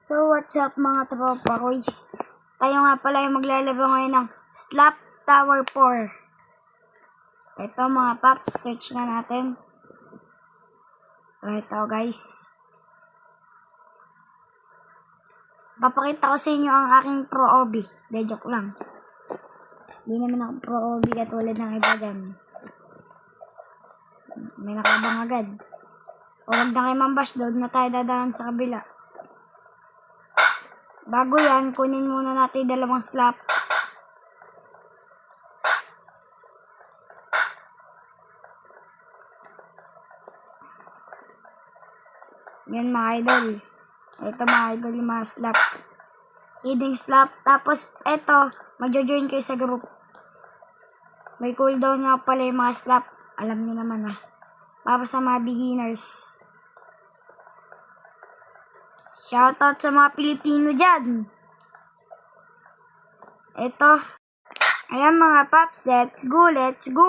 So what's up mga tropa boys? Tayo nga pala yung maglalaro ngayon ng Slap Tower 4. Ito mga paps, search na natin. Ito guys. Papakita ko sa inyo ang aking pro obi. De joke lang. Hindi naman ako pro obi katulad ng iba dyan. May nakabang agad. O wag na kayo mambash, doon na tayo dadaan sa kabila. Bago yan, kunin muna natin dalawang slap. Yan mga idol. Ito mga idol yung mga slap. Hiding slap. Tapos ito, magjo-join kayo sa group. May cooldown nga pala yung mga slap. Alam niyo naman para sa mga beginners. Shoutout sa mga Pilipino dyan. Ito. Ayan mga paps. Let's go. Let's go.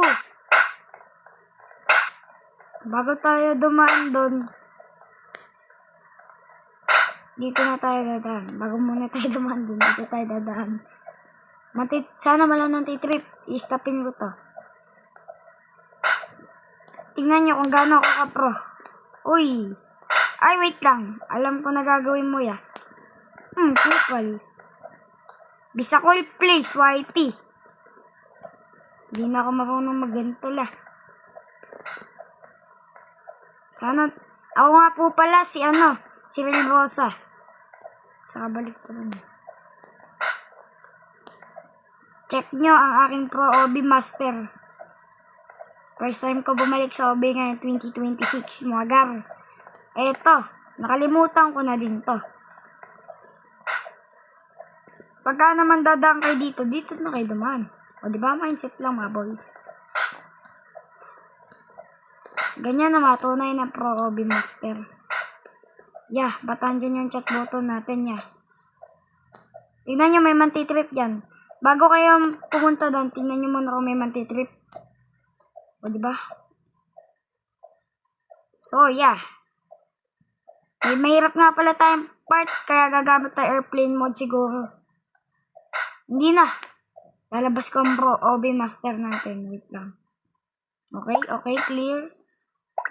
Bago tayo dumaan doon. Dito na tayo dadaan. Bago muna tayo dumaan doon. Dito tayo dadaan. Sana wala nang titrip. I-stopin ko to. Tingnan nyo kung gaano ako ka-pro. Uy. Ay, wait lang. Alam ko na gagawin mo ya. Triple. Bisakol place, YT. Hindi na ako marunong magganto la. Sana, ako nga po pala si Ren Rosa. Saka balik ko rin. Check nyo ang aking Pro OB Master. First time ko bumalik sa OB ngayon 2026, mga gar. Eto, nakalimutan ko na din to. Pagka naman dadaan kayo dito na kayo dumaan. O diba, mindset lang mga boys. Ganyan na matunay na Pro OB Master. Bataan dyan yung chat button natin Tingnan nyo, may mantitrip dyan. Bago kayo pumunta doon, tingnan nyo muna kung may mantitrip. O diba? So, May mahirap nga pala tayong part, kaya gagamit tayo airplane mode siguro. Hindi na. Lalabas ko ang Pro OB Master natin. Wait lang. Okay, clear.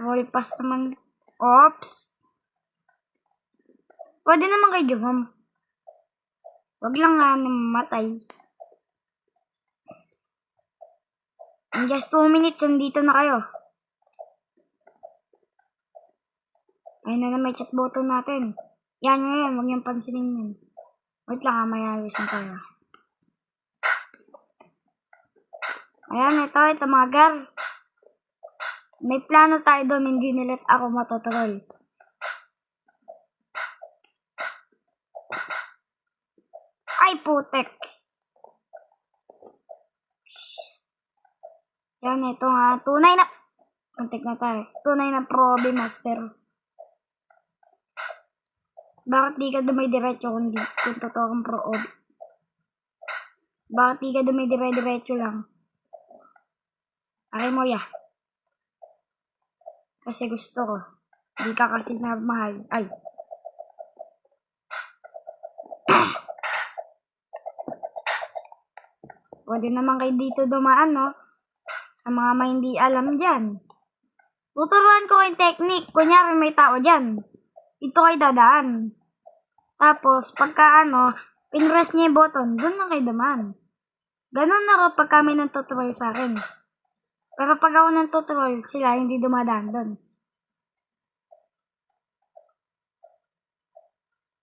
Roll pass naman. Oops. Pwede naman kayo jumam. Wag lang nga namatay. In just 2 minutes, nandito na kayo. Ayun na may chat button natin. Yan. Huwag niyong pansinin yan. Wait lang may ayusin tayo. Ayan, ito mga gar. May plano tayo doon, hindi nilet ako matotrol. Ay, putek. Yan, ito nga. Tunay na. Kontek na tayo. Tunay na Pro OB Master. Bakit di ka dumay-diretso kung totoo kang Pro OB? Bakit di ka dumay-diretso lang? Ay mo Kasi gusto ko. Di ka kasi na mahal. Ay. Pwede naman kayo dito dumaan, Sa mga may hindi alam dyan. Tuturuan ko yung technique. Kunyari may tao dyan. Ito kayo dadaan. Tapos, pagka pinress niya yung button, doon na kayo dumaan. Ganun na kapag kami nang tuturuan sa akin. Pero pag ako nang tuturuan, sila hindi dumadaan doon.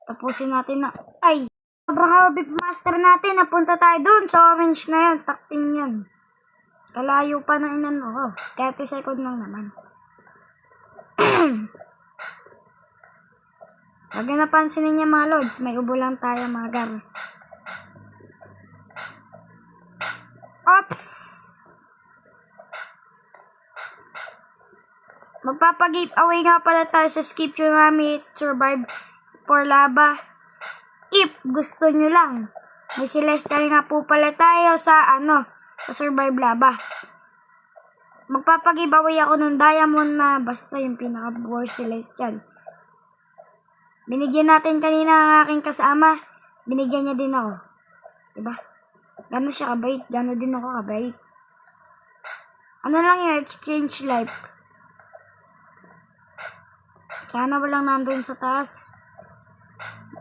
Tapusin natin na. Ay! Sobrang OB Master natin. Napunta tayo doon sa orange na yun. Takting yan. Kalayo pa na 30 seconds lang naman. Huwag na napansinin niya mga lods. May ubo lang tayo mga gar. Oops! Magpapag-giveaway nga pala tayo sa Skip Tsunami Survive for Lava. If gusto nyo lang. May Celestial nga po pala tayo sa sa Survive Lava. Magpapag-giveaway ako ng diamond na basta yung pinaka-worst Celestial. Binigyan natin kanina ang aking kasama. Binigyan niya din ako. Diba? Gano'n siya kabait. Gano'n din ako kabait. Ano lang yung exchange life. Sana walang nandun sa taas.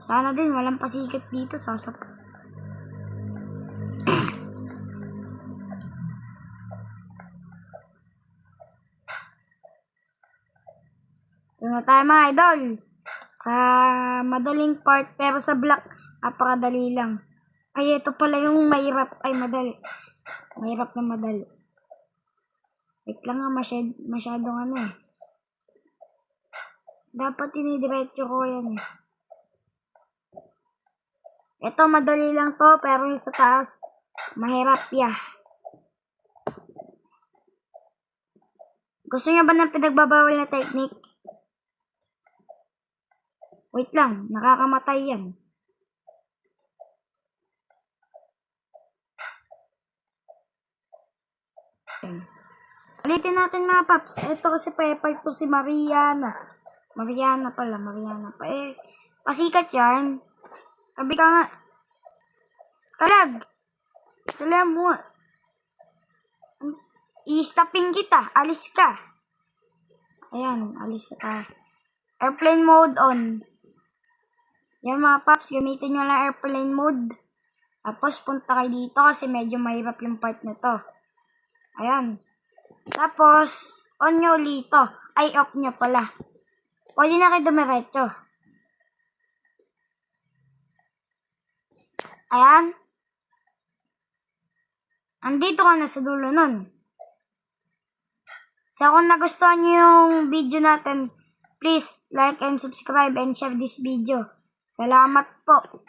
Sana din walang pasikat dito. Ito na tayo mga idol. Sa madaling part, pero sa block, napakadali lang. Ay, ito pala yung mahirap. Ay, madali. Mahirap na madali. Wait lang nga, masyadong ano eh. Dapat inidiretso ko yan eh. Ito, madali lang to, pero yung sa taas, mahirap ya. Gusto niyo ba ng pinagbabawal na technique? Wait lang, nakakamatay yan. Ulitin natin mga paps. Ito kasi Pepper to si Mariana. Mariana pa. Eh, pasikat yan. Sabi ka nga. Kalag. Dala mo. I-stopping kita. Alis ka. Ayan, alis ka. Airplane mode on. Yan mga paps, gamitin nyo lang airplane mode. Tapos punta kayo dito kasi medyo mahirap yung part na to. Ayan. Tapos, on nyo ulit to. Ay, off nyo pala. Pwede na kayo dumiretso. Ayan. Andito ka na sa dulo nun. So, kung nagustuhan nyo yung video natin, please like and subscribe and share this video. Salamat po.